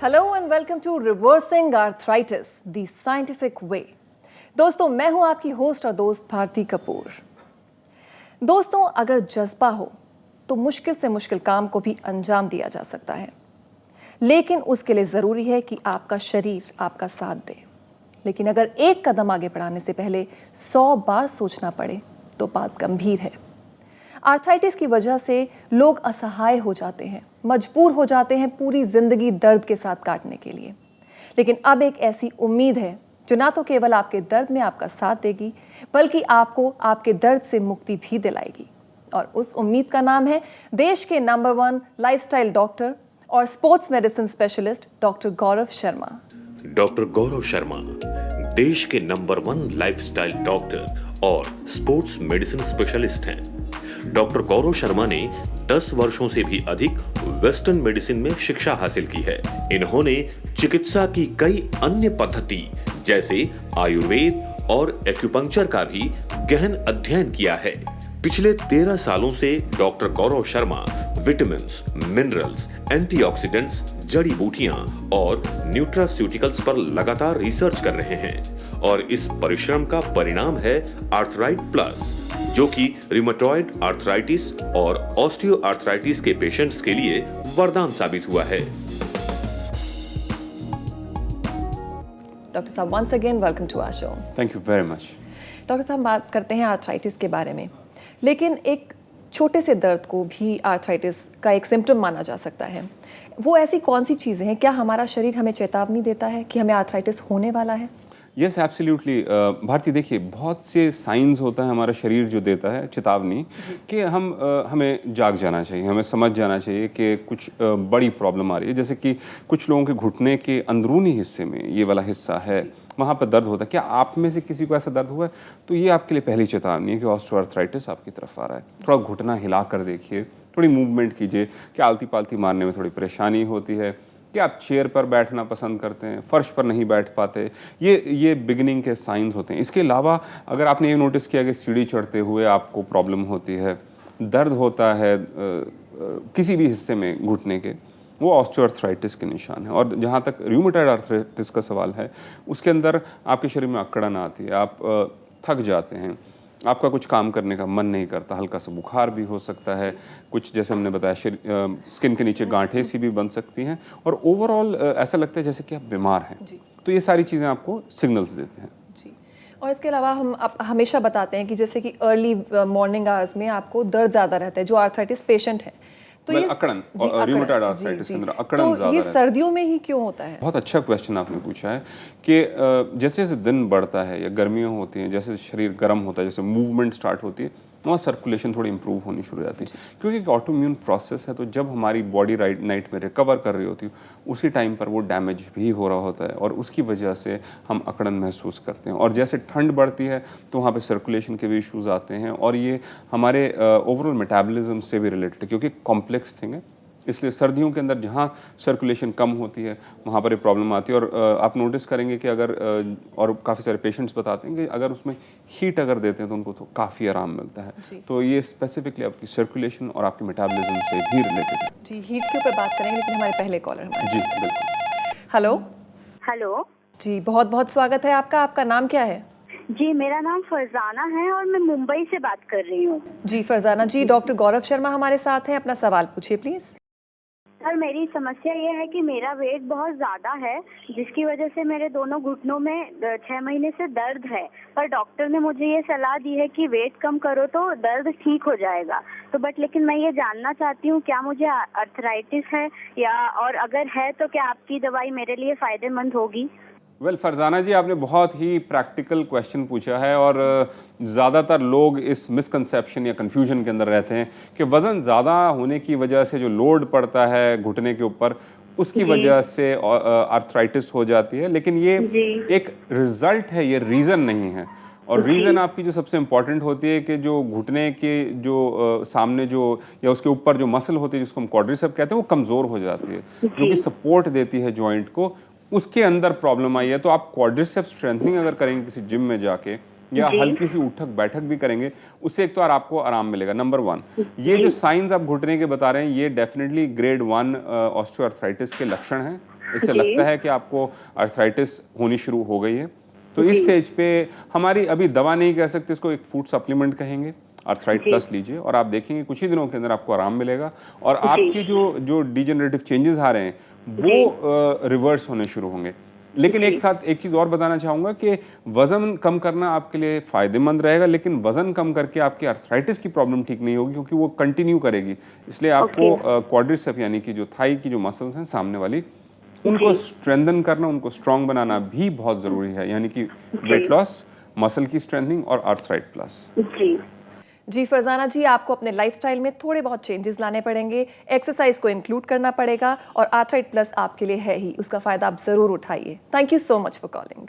Hello and welcome to reversing arthritis the scientific way. दोस्तों, मैं हूं आपकी होस्ट और दोस्त भारती कपूर। दोस्तों, अगर जज्बा हो तो मुश्किल से मुश्किल काम को भी अंजाम दिया जा सकता है, लेकिन उसके लिए ज़रूरी है कि आपका शरीर आपका साथ दे। लेकिन अगर एक कदम आगे बढ़ाने से पहले 100 बार सोचना पड़े तो बात गंभीर है। आर्थराइटिस की वजह से लोग असहाय हो जाते हैं, मजबूर हो जाते हैं पूरी जिंदगी दर्द के साथ काटने के लिए। लेकिन अब एक ऐसी उम्मीद है जो ना तो केवल आपके दर्द में आपका साथ देगी, बल्कि आपको आपके दर्द से मुक्ति भी दिलाएगी। और उस उम्मीद का नाम है देश के नंबर 1 लाइफस्टाइल डॉक्टर और sports medicine specialist doctor Gaurav Sharma. Doctor Gaurav Sharma देश के नंबर 1 लाइफस्टाइल डॉक्टर और स्पोर्ट्स मेडिसिन स्पेशलिस्ट हैं। डॉक्टर गौरव शर्मा ने 10 वर्षों से भी अधिक वेस्टर्न मेडिसिन में शिक्षा हासिल की है। इन्होंने चिकित्सा की कई अन्य पद्धति जैसे आयुर्वेद और एक्यूपंक्चर का भी गहन अध्ययन किया है। पिछले 13 सालों से doctor Gaurav Sharma vitamins, minerals, antioxidants, जड़ी बूटियां और न्यूट्रास्यूटिकल्स पर लगातार रिसर्च कर रहे हैं और इस परिश्रम का परिणाम है आर्थराइट प्लस, जो कि रिमेटॉइड आर्थराइटिस और ऑस्टियो आर्थराइटिस के पेशेंट्स के लिए वरदान साबित हुआ है। डॉक्टर साहब, once again welcome to our show. Thank you very much. Doctor साहब, बात करते हैं आर्थराइटिस के बारे में, लेकिन एक छोटे से दर्द को भी आर्थराइटिस का एक सिम्टम माना जा सकता है। वो ऐसी कौन सी चीज़ें हैं, क्या हमारा शरीर हमें चेतावनी देता है कि हमें आर्थराइटिस होने वाला है? Yes, absolutely. भारती, देखिए, बहुत से साइंस होता है हमारा शरीर जो देता है चेतावनी कि हमें जाग जाना चाहिए, हमें समझ जाना चाहिए कि कुछ बड़ी प्रॉब्लम आ रही है। जैसे कि कुछ लोगों के घुटने के अंदरूनी हिस्से में ये वाला हिस्सा है, वहाँ पर दर्द होता है। क्या आप में से किसी को ऐसा दर्द हुआ है? तो ये आपके लिए पहली चेतावनी है कि ऑस्टियोआर्थराइटिस आपकी तरफ आ रहा है। थोड़ा घुटना हिला कर देखिए, थोड़ी मूवमेंट कीजिए। क्या आलती पालती मारने में थोड़ी परेशानी होती है? कि आप चेयर पर बैठना पसंद करते हैं, फर्श पर नहीं बैठ पाते? ये बिगिनिंग के साइंस होते हैं। इसके अलावा अगर आपने ये नोटिस किया कि सीढ़ी चढ़ते हुए आपको प्रॉब्लम होती है, दर्द होता है किसी भी हिस्से में घुटने के, वो ऑस्टियोआर्थराइटिस के निशान है। और जहाँ तक रूमेटॉइड आर्थराइटिस का सवाल है, उसके अंदर आपके शरीर में अकड़न आती है, आप थक जाते हैं, आपका कुछ काम करने का मन नहीं करता, हल्का सा बुखार भी हो सकता है, कुछ जैसे हमने बताया स्किन के नीचे गांठें सी भी बन सकती हैं, और ओवरऑल ऐसा लगता है जैसे कि आप बीमार हैं। तो ये सारी चीज़ें आपको सिग्नल्स देते हैं जी। और इसके अलावा हम हमेशा बताते हैं कि जैसे कि अर्ली मॉर्निंग आवर्स में आपको दर्द ज़्यादा रहता है जो आर्थराइटिस पेशेंट है, तो ये अकड़न और रूमेटॉइड आर्थराइटिस के अंदर अकड़न ज़्यादा तो ये सर्दियों में ही क्यों होता है? बहुत अच्छा क्वेश्चन आपने पूछा है कि जैसे जैसे दिन बढ़ता है या गर्मियाँ होती हैं, जैसे शरीर गर्म होता है, जैसे मूवमेंट स्टार्ट होती है, वहाँ सर्कुलेशन थोड़ी इंप्रूव होनी शुरू हो जाती है। क्योंकि एक ऑटोइम्यून प्रोसेस है, तो जब हमारी बॉडी नाइट में रिकवर कर रही होती है, उसी टाइम पर वो डैमेज भी हो रहा होता है और उसकी वजह से हम अकड़न महसूस करते हैं। और जैसे ठंड बढ़ती है तो वहाँ पे सर्कुलेशन के भी इश्यूज आते हैं, और ये हमारे ओवरऑल मेटाबॉलिज्म से भी रिलेटेड है, क्योंकि कॉम्प्लेक्स थिंग है। इसलिए सर्दियों के अंदर जहाँ सर्कुलेशन कम होती है वहाँ पर ये प्रॉब्लम आती है। और आप नोटिस करेंगे कि अगर और काफ़ी सारे पेशेंट्स बताते हैं कि अगर उसमें हीट अगर देते हैं तो उनको तो काफ़ी आराम मिलता है। तो ये स्पेसिफिकली आपकी सर्कुलेशन और आपके मेटाबॉलिज्म से भी रिलेटेड है। जी, हीट के ऊपर बात करेंगे, लेकिन हमारे पहले कॉलर हमारे। जी बिल्कुल। हेलो। हेलो जी, बहुत बहुत स्वागत है आपका। आपका नाम क्या है? जी, मेरा नाम फरजाना है और मैं मुंबई से बात कर रही हूँ। जी फरजाना जी, डॉक्टर गौरव शर्मा हमारे साथ हैं, अपना सवाल पूछिए प्लीज। सर, मेरी समस्या ये है कि मेरा वेट बहुत ज़्यादा है, जिसकी वजह से मेरे दोनों घुटनों में 6 महीने से दर्द है। पर डॉक्टर ने मुझे ये सलाह दी है कि वेट कम करो तो दर्द ठीक हो जाएगा। तो लेकिन मैं ये जानना चाहती हूँ, क्या मुझे आर्थराइटिस है, या और अगर है तो क्या आपकी दवाई मेरे लिए फ़ायदेमंद होगी? फरजाना जी, आपने बहुत ही प्रैक्टिकल क्वेश्चन पूछा है, और ज़्यादातर लोग इस मिसकंसेप्शन या कन्फ्यूजन के अंदर रहते हैं कि वज़न ज़्यादा होने की वजह से जो लोड पड़ता है घुटने के ऊपर, उसकी वजह से आर्थराइटिस हो जाती है। लेकिन ये एक रिजल्ट है, ये रीज़न नहीं है। और रीज़न आपकी जो सबसे इम्पॉर्टेंट होती है कि जो घुटने के जो सामने जो या उसके ऊपर जो मसल होती है, जिसको हम क्वाड्रिसेप कहते हैं, वो कमज़ोर हो जाती है, जो कि सपोर्ट देती है जॉइंट को। उसके अंदर प्रॉब्लम आई है। तो आप क्वाड्रिसेप स्ट्रेंथनिंग अगर करेंगे किसी जिम में जाके, या हल्की सी उठक बैठक भी करेंगे, उससे एक तो आपको आराम मिलेगा। नंबर 1, ये जो साइंस आप घुटने के बता रहे हैं, ये डेफिनेटली ग्रेड 1 ऑस्टियोआर्थराइटिस के लक्षण हैं। इससे जी। लगता है कि आपको अर्थराइटिस होनी शुरू हो गई है, तो इस स्टेज पे हमारी अभी दवा नहीं कह सकते, इसको एक फूड सप्लीमेंट कहेंगे, अर्थराइट जी। प्लस लीजिए और आप देखेंगे कुछ ही दिनों के अंदर आपको आराम मिलेगा और आपके जो जो डिजेनरेटिव चेंजेस आ रहे हैं वो रिवर्स होने शुरू होंगे। लेकिन एक साथ एक चीज़ और बताना चाहूँगा कि वज़न कम करना आपके लिए फ़ायदेमंद रहेगा, लेकिन वज़न कम करके आपकी अर्थराइटिस की प्रॉब्लम ठीक नहीं होगी क्योंकि वो कंटिन्यू करेगी। इसलिए आपको क्वाड्रिसेप यानी कि जो थाई की जो मसल्स हैं सामने वाली, उनको स्ट्रेंथन करना, उनको स्ट्रॉन्ग बनाना भी बहुत ज़रूरी है, यानी कि वेट लॉस, मसल की स्ट्रेंथनिंग और अर्थराइट प्लस। जी। जी फरजाना जी, आपको अपने लाइफस्टाइल में थोड़े बहुत चेंजेस लाने पड़ेंगे, एक्सरसाइज को इंक्लूड करना पड़ेगा और आर्थराइट प्लस आपके लिए है ही, उसका फ़ायदा आप ज़रूर उठाइए। Thank you so much for calling.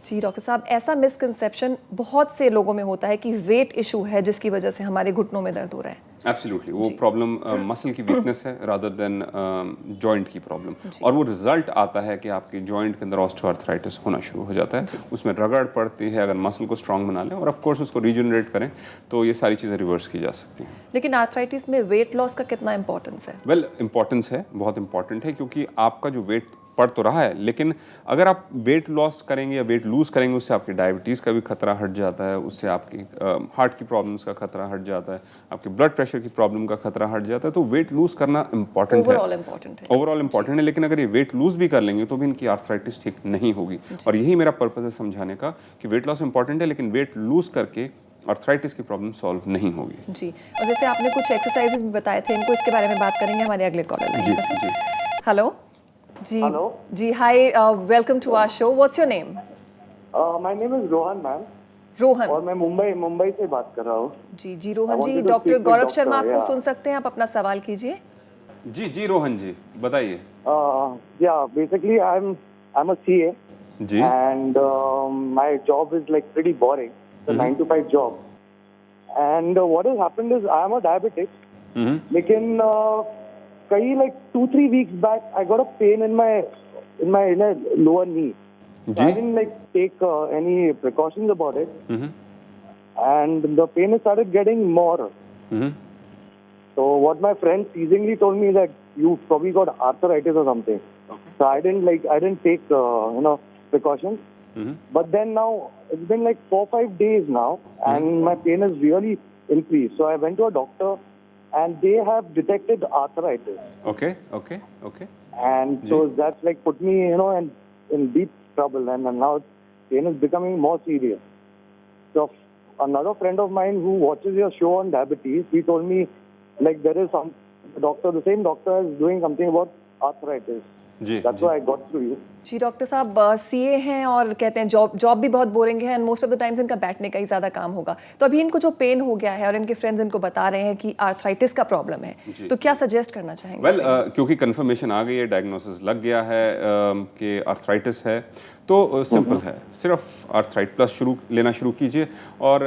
जी डॉक्टर साहब, ऐसा मिसकंसेप्शन बहुत से लोगों में होता है कि वेट इशू है जिसकी वजह से हमारे घुटनों में दर्द हो रहा है। एब्सोल्युटली, वो प्रॉब्लम मसल की वीकनेस है रादर देन जॉइंट की प्रॉब्लम, और वो रिजल्ट आता है कि आपके जॉइंट के अंदर ऑस्टियोआर्थराइटिस होना शुरू हो जाता है। उसमें रगड़ पड़ती है, अगर मसल को स्ट्रांग बना लें और ऑफ कोर्स उसको रीजनरेट करें तो ये सारी चीज़ें रिवर्स की जा सकती हैं। लेकिन आर्थराइटिस में वेट लॉस का कितना इंपॉर्टेंस है? वेल, इंपॉर्टेंस है, बहुत इंपॉर्टेंट है, क्योंकि आपका जो वेट बढ़ तो रहा है, लेकिन अगर आप वेट लॉस करेंगे या वेट लूज करेंगे, उससे आपकी डायबिटीज़ का भी खतरा हट जाता है, उससे आपकी हार्ट की प्रॉब्लम्स का खतरा हट जाता है, आपकी ब्लड प्रेशर की प्रॉब्लम का खतरा हट जाता है। तो वेट लूज करना इंपॉर्टेंट है, ओवरऑल इंपॉर्टेंट है, लेकिन अगर ये वेट लूज भी कर लेंगे तो भी इनकी आर्थराइटिस ठीक नहीं होगी। और यही मेरा पर्पस है समझाने का कि वेट लॉस इंपॉर्टेंट है, लेकिन वेट लूज करके अर्थराइटिस की प्रॉब्लम सॉल्व नहीं होगी। जी, और जैसे आपने कुछ एक्सरसाइजेस भी बताए थे, इनको इसके बारे में बात करेंगे हमारे अगले कॉलर लाइन जी पर। जी। हेलो जी। Hello. जी hi, welcome to our show. What's your name? My name is Rohan ma'am, Rohan. और मैं मुंबई से बात कर रहा हूँ। जी जी रोहन I जी, wanted to doctor speak with Gaurav doctor, Sharma आपको yeah. सुन सकते हैं, आप अपना सवाल कीजिए। जी जी रोहन जी, बताइए। Yeah, basically I'm a CA ji. and my job is like pretty boring. It's a 9 to 5 job. And what has happened is I am a diabetic. लेकिन कई like 2-3 weeks back I got a pain in my lower knee. So I didn't like take any precautions about it. And the pain has started getting more. So what my friend teasingly told me that you probably got arthritis or something. So I didn't take precautions. But then now it's been like 4-5 days now, and my pain has really increased. So I went to a doctor, and they have detected arthritis. Okay. And so that's like put me in deep trouble, and now pain is becoming more serious. So another friend of mine who watches your show on diabetes, he told me like there is the same doctor is doing something about arthritis. That's why I got through you. जी doctor साहब, CA हैं और कहते हैं job भी बहुत boring है and most of the times इनका बैठने का ही ज़्यादा काम होगा, तो अभी इनको जो पेन हो गया है और इनके फ्रेंड्स इनको बता रहे हैं कि आर्थराइटिस का प्रॉब्लम है, तो क्या सजेस्ट करना चाहेंगे? वेल, क्योंकि कंफर्मेशन आ गई है, डायग्नोसिस लग गया है कि आर्थराइटिस है, तो सिंपल है, सिर्फ आर्थराइट प्लस लेना शुरू कीजिए और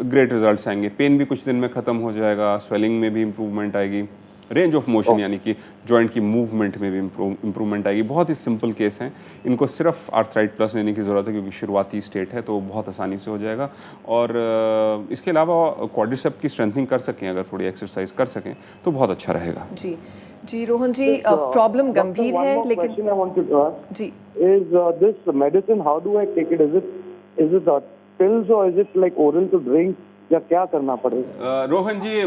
ग्रेट रिजल्ट्स आएंगे। पेन भी कुछ दिन में ख़त्म हो जाएगा, स्वेलिंग में भी इम्प्रूवमेंट आएगी, रेंज ऑफ मोशन यानी कि जॉइंट की मूवमेंट में भी इम्प्रूवमेंट आएगी। बहुत ही सिंपल केस हैं, इनको सिर्फ आर्थराइट प्लस लेने की ज़रूरत है क्योंकि शुरुआती स्टेट है, तो बहुत आसानी से हो जाएगा। और इसके अलावा क्वाड्रिसेप की स्ट्रेंथनिंग कर सकें, अगर थोड़ी एक्सरसाइज कर सकें तो बहुत अच्छा रहेगा। जी रोहन जी, प्रॉब्लम गंभीर है, लेकिन जी is this medicine, how do I take it? Is it pills or is it like oral to drink? या क्या करना पड़ेगा? रोहन जी, ये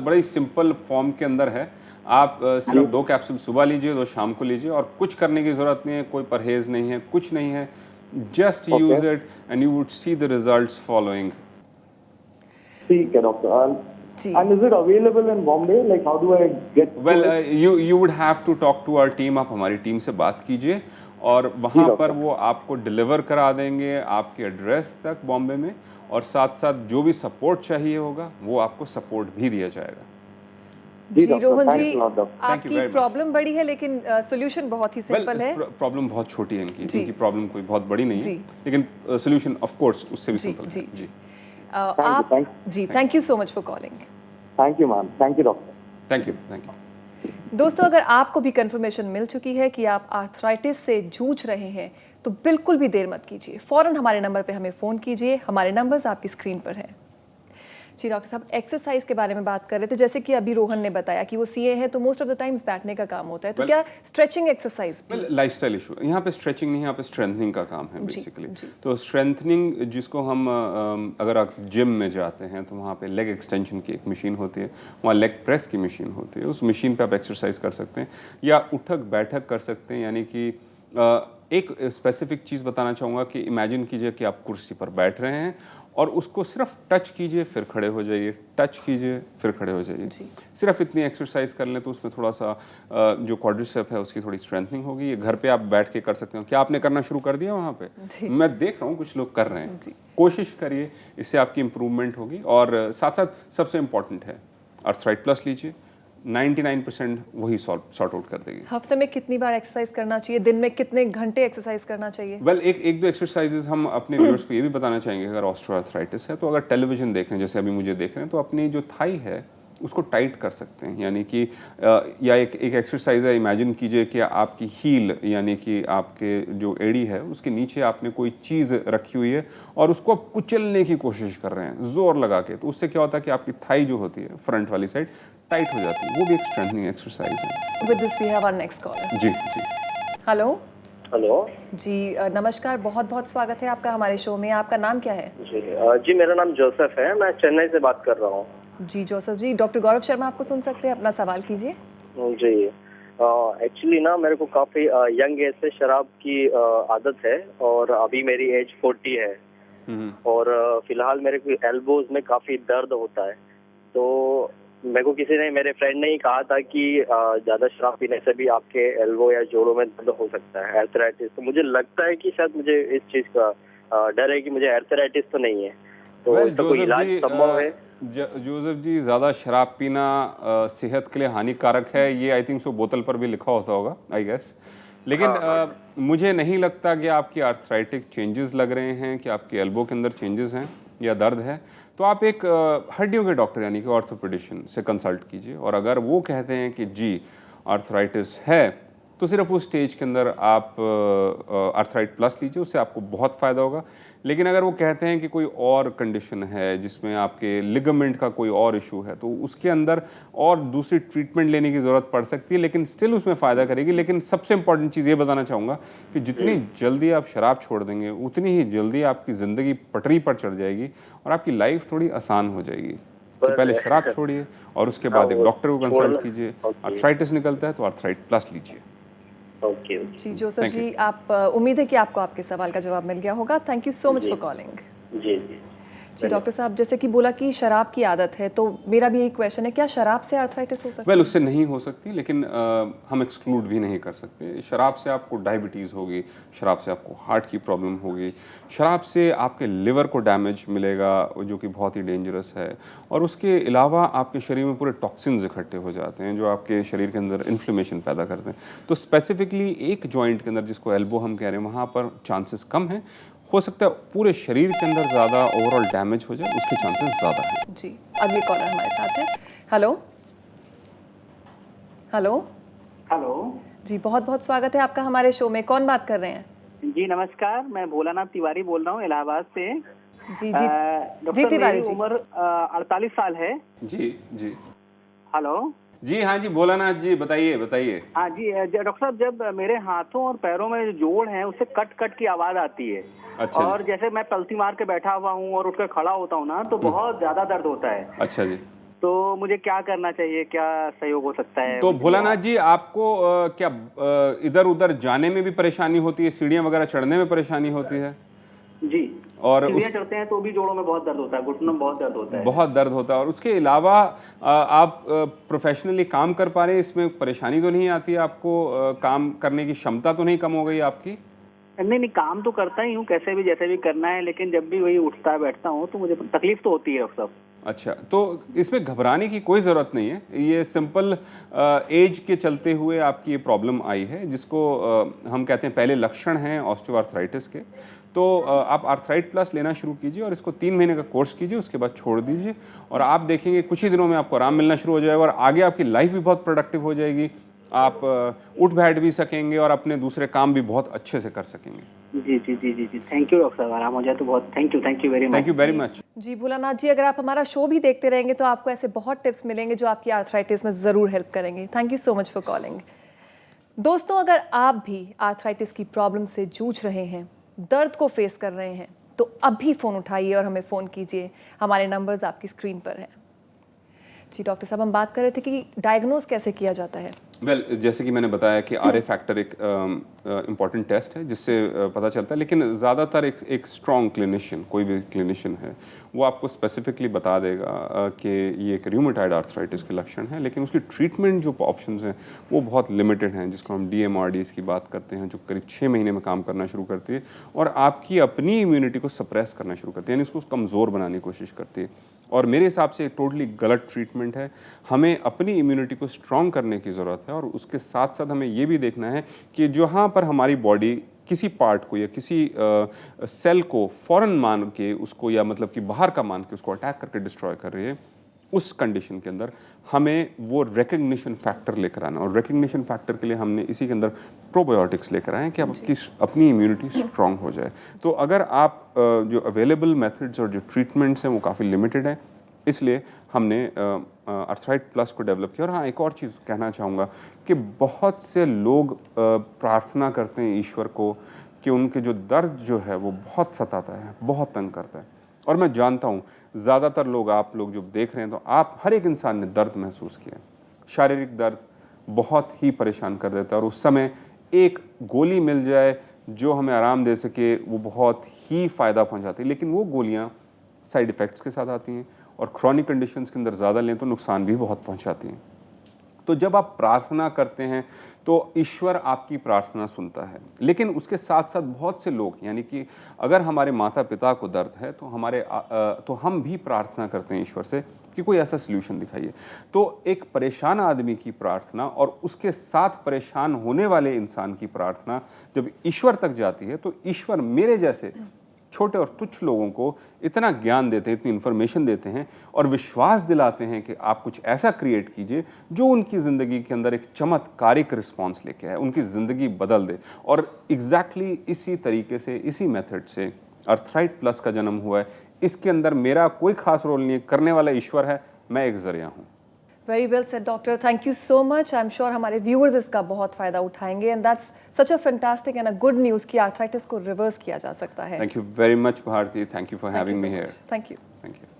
बड़ी सिंपल फॉर्म के अंदर है। आप सिर्फ 2 कैप्सूल सुबह लीजिए, 2 शाम को लीजिए, और कुछ करने की जरूरत नहीं है, कोई परहेज नहीं है, कुछ नहीं है, just use it and you would see the results following. ठीक है doctor. And is it available in Bombay? Like how do I get? Well, you would have to talk to our team. आप हमारी team से बात कीजिए और वहाँ पर वो आपको डिलीवर करा देंगे आपके एड्रेस तक बॉम्बे में, और साथ साथ जो भी सपोर्ट चाहिए होगा वो आपको सपोर्ट भी दिया जाएगा। जी रोहन जी, आपकी प्रॉब्लम बड़ी है लेकिन सॉल्यूशन बहुत ही सिंपल है। प्रॉब्लम बहुत छोटी है इनकी प्रॉब्लम कोई बहुत बड़ी नहीं है, लेकिन सॉल्यूशन ऑफ कोर्स उससे भी सिंपल है। जी thank you so much for calling. Thank you ma'am, thank you doctor. Thank you. दोस्तों, अगर आपको भी कंफर्मेशन मिल चुकी है कि आप आर्थराइटिस से जूझ रहे हैं तो बिल्कुल भी देर मत कीजिए, फ़ौरन हमारे नंबर पे हमें फ़ोन कीजिए। हमारे नंबर्स आपकी स्क्रीन पर हैं। जी डॉक्टर साहब, एक्सरसाइज के बारे में बात कर रहे थे, जैसे कि अभी रोहन ने बताया कि वो सीए है तो मोस्ट ऑफ द टाइम्स बैठने का काम होता है, तो क्या स्ट्रेचिंग एक्सरसाइज लाइफस्टाइल इशू यहाँ पे स्ट्रेचिंग नहीं, यहाँ पे स्ट्रेंथनिंग का काम है बेसिकली। तो स्ट्रेंथनिंग जिसको हम अगर आप जिम में जाते हैं तो वहाँ पे लेग एक्सटेंशन की एक मशीन होती है, वहाँ लेग प्रेस की मशीन होती है, उस मशीन पे आप एक्सरसाइज कर सकते हैं या उठक बैठक कर सकते हैं। यानी कि एक स्पेसिफिक चीज़ बताना चाहूँगा कि इमेजिन कीजिए कि आप कुर्सी पर बैठ रहे हैं और उसको सिर्फ टच कीजिए फिर खड़े हो जाइए, टच कीजिए फिर खड़े हो जाइए। सिर्फ इतनी एक्सरसाइज कर लें तो उसमें थोड़ा सा जो क्वाड्रिसेप है उसकी थोड़ी स्ट्रेंथनिंग होगी। ये घर पे आप बैठ के कर सकते हो। क्या आपने करना शुरू कर दिया वहाँ पे? मैं देख रहा हूँ कुछ लोग कर रहे हैं। कोशिश करिए, इससे आपकी इम्प्रूवमेंट होगी। और साथ साथ सबसे इम्पॉर्टेंट है अर्थराइट प्लस लीजिए, 99% वही सॉर्ट आउट कर देगी। हफ्ते में कितनी बार एक्सरसाइज करना चाहिए, दिन में कितने घंटे एक्सरसाइज करना चाहिए? वेल एक दो एक्सरसाइजेज हम अपने व्यूअर्स को ये भी बताना चाहेंगे, अगर ऑस्टियोआर्थराइटिस है तो अगर टेलीविजन देख रहे हैं, जैसे अभी मुझे देख रहे हैं, तो अपनी जो थाई है उसको टाइट कर सकते हैं। यानी कि या एक एक्सरसाइज है, इमेजिन कीजिए कि आपकी हील यानी कि आपके जो एड़ी है उसके नीचे आपने कोई चीज़ रखी हुई है और उसको आप कुचलने की कोशिश कर रहे हैं जोर लगा के, तो उससे क्या होता है कि आपकी थाई जो होती है फ्रंट वाली साइड टाइट हो जाती है। वो भी एक स्ट्रेंथनिंग एक्सरसाज है। With this we have our next caller. जी। हेलो। हेलो जी नमस्कार, बहुत बहुत स्वागत है आपका हमारे शो में। आपका नाम क्या है? जी मेरा नाम जोसेफ है, मैं चेन्नई से बात कर रहा हूँ। जी जोसेफ जी, डॉक्टर गौरव शर्मा आपको सुन सकते हैं, अपना सवाल कीजिए। जी एक्चुअली ना मेरे को काफ़ी यंग एज से शराब की आदत है और अभी मेरी एज 40 है और फिलहाल मेरे को एल्बोज में काफ़ी दर्द होता है। तो मेरे को किसी ने, मेरे फ्रेंड ने ही कहा था कि ज़्यादा शराब पीने से भी आपके एल्बो या जोड़ों में दर्द हो सकता है, आर्थराइटिस। तो मुझे लगता है कि शायद मुझे इस चीज़ का डर है कि मुझे आर्थराइटिस तो नहीं है, तो इसका कोई इलाज संभव है? जोसेफ जी, ज़्यादा शराब पीना सेहत के लिए हानिकारक है, ये आई थिंक सो बोतल पर भी लिखा होता होगा आई गेस। लेकिन मुझे नहीं लगता कि आपकी आर्थराइटिक चेंजेस लग रहे हैं, कि आपके एल्बो के अंदर चेंजेस हैं या दर्द है। तो आप एक हड्डियों के डॉक्टर यानी कि ऑर्थोपेडिशियन से कंसल्ट कीजिए, और अगर वो कहते हैं कि जी आर्थराइटिस है तो सिर्फ उस स्टेज के अंदर आप आर्थराइट प्लस लीजिए, उससे आपको बहुत फ़ायदा होगा। लेकिन अगर वो कहते हैं कि कोई और कंडीशन है जिसमें आपके लिगामेंट का कोई और इशू है, तो उसके अंदर और दूसरी ट्रीटमेंट लेने की ज़रूरत पड़ सकती है, लेकिन स्टिल उसमें फ़ायदा करेगी। लेकिन सबसे इंपॉर्टेंट चीज़ ये बताना चाहूँगा कि जितनी जल्दी आप शराब छोड़ देंगे उतनी ही जल्दी आपकी ज़िंदगी पटरी पर चढ़ जाएगी और आपकी लाइफ थोड़ी आसान हो जाएगी। तो पहले शराब छोड़िए और उसके बाद एक डॉक्टर को कंसल्ट कीजिए। आर्थराइटिस निकलता है तो आर्थराइट प्लस लीजिए। ओके जी जोसेफ जी, आप उम्मीद है कि आपको आपके सवाल का जवाब मिल गया होगा। Thank you so much for calling. जी जी डॉक्टर साहब, जैसे कि बोला कि शराब की आदत है, तो मेरा भी यही क्वेश्चन है, क्या शराब से आर्थराइटिस हो सकती है? उससे नहीं हो सकती, लेकिन हम एक्सक्लूड भी नहीं कर सकते। शराब से आपको डायबिटीज़ होगी, शराब से आपको हार्ट की प्रॉब्लम होगी, शराब से आपके लिवर को डैमेज मिलेगा जो कि बहुत ही डेंजरस है, और उसके अलावा आपके शरीर में पूरे टॉक्सिन्स इकट्ठे हो जाते हैं जो आपके शरीर के अंदर इन्फ्लेमेशन पैदा करते हैं। तो स्पेसिफिकली एक जॉइंट के अंदर, जिसको एल्बो हम कह रहे हैं, वहाँ पर चांसेस कम हैं। हो सकता है पूरे शरीर के अंदर ज़्यादा ओवरऑल डैमेज हो जाए, उसके चांसेस ज़्यादा हैं। जी अगले कॉलर हमारे साथ है। हेलो हेलो हेलो जी, बहुत बहुत स्वागत है आपका हमारे शो में। कौन बात कर रहे हैं? जी नमस्कार, मैं भोलानाथ तिवारी बोल रहा हूँ इलाहाबाद से। जी डॉक्टर तिवारी मेरी जी। उम्र 48 साल है। जी जी हेलो जी, हाँ जी, भोलानाथ जी, बताइए बताइए। हाँ जी डॉक्टर साहब, जब मेरे हाथों और पैरों में जो जोड़ है उससे कट कट की आवाज आती है। अच्छा और जैसे मैं पलथी मार के बैठा हुआ हूँ और उठकर खड़ा होता हूँ ना, तो बहुत ज्यादा दर्द होता है। अच्छा जी, तो मुझे क्या करना चाहिए, क्या सहयोग हो सकता है? तो भोलानाथ जी, आपको क्या इधर उधर जाने में भी परेशानी होती है, सीढ़ियाँ वगैरह चढ़ने में परेशानी होती है? जी, और सीढ़ियाँ चढ़ते हैं तो भी जोड़ों में बहुत दर्द होता है, घुटनों में बहुत दर्द होता है। बहुत दर्द होता है। और उसके अलावा आप प्रोफेशनली काम कर पा रहे हैं, इसमें परेशानी तो नहीं आती है आपको? काम करने की क्षमता तो नहीं कम हो गई आपकी? नहीं, काम तो करता ही हूँ, कैसे भी जैसे भी करना है, लेकिन जब भी वही उठता बैठता हूँ तो मुझे तकलीफ तो होती है डॉक्टर साहब। अच्छा, तो इसमें घबराने की कोई ज़रूरत नहीं है। ये सिंपल एज के चलते हुए आपकी ये प्रॉब्लम आई है, जिसको हम कहते हैं पहले लक्षण हैं ऑस्टियोआर्थराइटिस के। तो आप आर्थराइट प्लस लेना शुरू कीजिए और इसको 3 महीने का कोर्स कीजिए, उसके बाद छोड़ दीजिए, और आप देखेंगे कुछ ही दिनों में आपको आराम मिलना शुरू हो जाएगा और आगे आपकी लाइफ भी बहुत प्रोडक्टिव हो जाएगी। आप उठ बैठ भी सकेंगे और अपने दूसरे काम भी बहुत अच्छे से कर सकेंगे। जी जी जी जी जी, थैंक यू डॉक्टर साहब, आराम हो जाए तो बहुत thank you very much. Thank you very much. जी भोलानाथ जी, अगर आप हमारा शो भी देखते रहेंगे तो आपको ऐसे बहुत टिप्स मिलेंगे जो आपकी आर्थराइटिस में ज़रूर हेल्प करेंगे। Thank you so much for calling. दोस्तों, अगर आप भी आर्थराइटिस की प्रॉब्लम से जूझ रहे हैं, दर्द को फेस कर रहे हैं, तो अभी फ़ोन उठाइए और हमें फ़ोन कीजिए। हमारे नंबर्स आपकी स्क्रीन पर हैं। जी डॉक्टर साहब, हम बात कर रहे थे कि डायग्नोज कैसे किया जाता है। जैसे कि मैंने बताया कि RA फैक्टर एक इम्पॉर्टेंट टेस्ट है जिससे पता चलता है, लेकिन ज़्यादातर एक स्ट्रॉन्ग क्लिनिशियन, कोई भी क्लिनिशियन है, वो आपको स्पेसिफिकली बता देगा कि ये एक रूमेटॉइड आर्थराइटिस के लक्षण हैं, लेकिन उसकी ट्रीटमेंट जो ऑप्शंस हैं वो बहुत लिमिटेड हैं, जिसको हम DMRDs की बात करते हैं, जो करीब 6 महीने में काम करना शुरू करती है और आपकी अपनी इम्यूनिटी को सप्रेस करना शुरू करती है, यानी इसको कमज़ोर बनाने की कोशिश करती है। और मेरे हिसाब से टोटली गलत ट्रीटमेंट है। हमें अपनी इम्यूनिटी को स्ट्रॉन्ग करने की ज़रूरत है और उसके साथ साथ हमें ये भी देखना है कि जहाँ पर हमारी बॉडी किसी पार्ट को या किसी सेल को फॉरेन मान के उसको, या मतलब कि बाहर का मान के उसको अटैक करके डिस्ट्रॉय कर रही है, उस कंडीशन के अंदर हमें वो रिकग्निशन फैक्टर लेकर आना। और रिकग्निशन फैक्टर के लिए हमने इसी के अंदर प्रोबायोटिक्स लेकर आए कि आपकी अपनी इम्यूनिटी स्ट्रांग हो जाए। तो अगर आप जो अवेलेबल मेथड्स और जो ट्रीटमेंट्स हैं वो काफ़ी लिमिटेड है, इसलिए हमने अर्थराइट प्लस को डेवलप किया। और हाँ, एक और चीज़ कहना चाहूँगा कि बहुत से लोग प्रार्थना करते हैं ईश्वर को कि उनके जो दर्द जो है वो बहुत सताता है, बहुत तंग करता है। और मैं जानता हूँ ज़्यादातर लोग, आप लोग जो देख रहे हैं, तो आप हर एक इंसान ने दर्द महसूस किया है। शारीरिक दर्द बहुत ही परेशान कर देता है और उस समय एक गोली मिल जाए जो हमें आराम दे सके, वो बहुत ही फ़ायदा पहुंचाती है। लेकिन वो गोलियां साइड इफ़ेक्ट्स के साथ आती हैं और क्रॉनिक कंडीशंस के अंदर ज़्यादा लें तो नुकसान भी बहुत पहुंचाती हैं। तो जब आप प्रार्थना करते हैं तो ईश्वर आपकी प्रार्थना सुनता है, लेकिन उसके साथ साथ बहुत से लोग, यानी कि अगर हमारे माता पिता को दर्द है तो हम भी प्रार्थना करते हैं ईश्वर से कि कोई ऐसा सल्यूशन दिखाइए। तो एक परेशान आदमी की प्रार्थना और उसके साथ परेशान होने वाले इंसान की प्रार्थना जब ईश्वर तक जाती है तो ईश्वर मेरे जैसे छोटे और तुच्छ लोगों को इतना ज्ञान देते हैं, इतनी इन्फॉर्मेशन देते हैं और विश्वास दिलाते हैं कि आप कुछ ऐसा क्रिएट कीजिए जो उनकी ज़िंदगी के अंदर एक चमत्कारिक रिस्पॉन्स लेके आए, उनकी ज़िंदगी बदल दे। और एग्जैक्टली इसी तरीके से, इसी मेथड से अर्थराइट प्लस का जन्म हुआ है। इसके अंदर मेरा कोई खास रोल नहीं है, करने वाला ईश्वर है, मैं एक ज़रिया हूँ। Very well said doctor, thank you so much. I am sure हमारे व्यूअर्स इसका बहुत फ़ायदा उठाएंगे and that's such a fantastic and a good news कि आर्थराइटिस को रिवर्स किया जा सकता है। Thank you very much Bharti, thank you for having me here. Thank you. Thank you.